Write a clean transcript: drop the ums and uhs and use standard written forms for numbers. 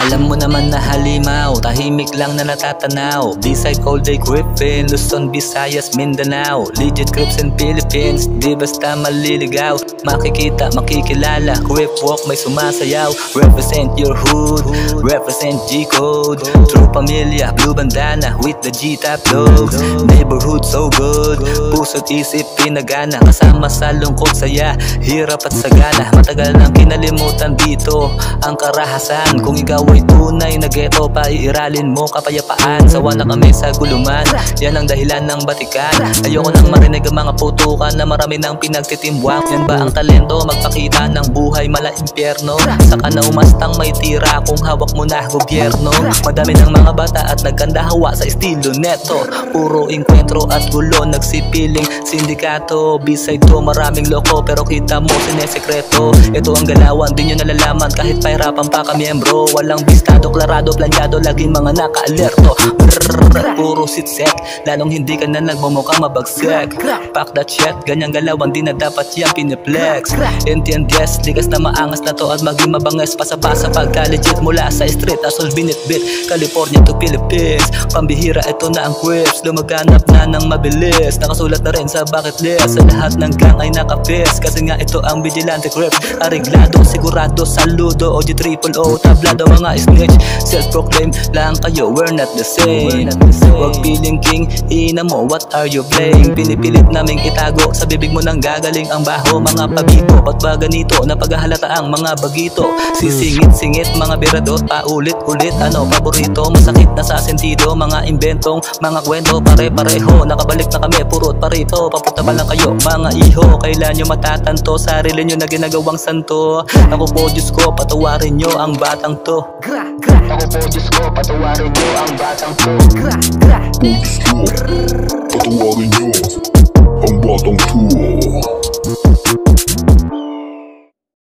Alam mo naman na halimaw, tahimik lang na natatanaw. Beside all day Griffin, Luzon, Visayas, Mindanao. Legit Crips in Philippines, di basta maliligaw. Makikita, makikilala, Crip walk may sumasayaw. Represent your hood, represent G-Code. True pamilya, blue bandana with the G-Top dogs. Neighborhood so good, puso't isip pinagana. Kasama sa lungkot, saya, hirap at sagana. Matagal nang kinalimutan dito ang karahasan. Kung ikaw ay tunay na ghetto, paiiralin mo kapayapaan. Sawa na kami sa guluman, yan ang dahilan ng batikan. Ayoko nang marinig ang mga putukan na marami nang pinagtitimbwang. Yan ba ang talento, magpakita ng buhay mala impyerno? Saka na umastang may tira kung hawak mo na gobyerno. Madami ng mga bata at nagkandahawa sa estilo neto. Puro inkwentro at gulo, nagsipiling sindikato. Beside to maraming loko, pero kita mo sinesekreto. Ito ang galawan, di nyo nalalaman kahit pahirapan pa kamiyembro. Walang bistado, klarado, planchado, laging mga naka-alerto. Puro sitsek, lalong hindi ka na nagmumukhang mabagsak. Pack that shit, ganyang galawan, di na dapat yan piniplex. Entiendes, ligas na maangas na to at maging mabangas. Pasa-pasa pagka-legit mula sa street, asol binit-bit, California to Philippines. Pambihira, ito na ang Crips, lumaganap na ng mabilis. Nakasulat na rin sa bucket list, sa lahat ng gang ay nakapis. Kasi nga ito ang Vigilante Crips, areglado, sigurado, saludo, OG-triple-O, tablado, mga snitch. Self-proclaim lang kayo, we're not the same. Huwag piling king, hina mo, what are you playing? Pinipilit naming itago, sa bibig mo nang gagaling ang baho. Mga pabito, ba't ba ganito, napaghahalata ang mga bagito? Sisingit-singit, mga birador, paulit-ulit. Ano paborito, masakit na sa sentido. Mga inventong, mga kwento, pare-pareho. Nakabalik na kami, purot parito. Papunta pa lang kayo, mga iho. Kailan nyo matatanto, sarili nyo na ginagawang santo. Ako po, Diyos ko, patawarin nyo ang batang to. Ako po, Diyos ko, patawarin nyo ang batang to. Diyos ko, patawarin nyo ang batang to.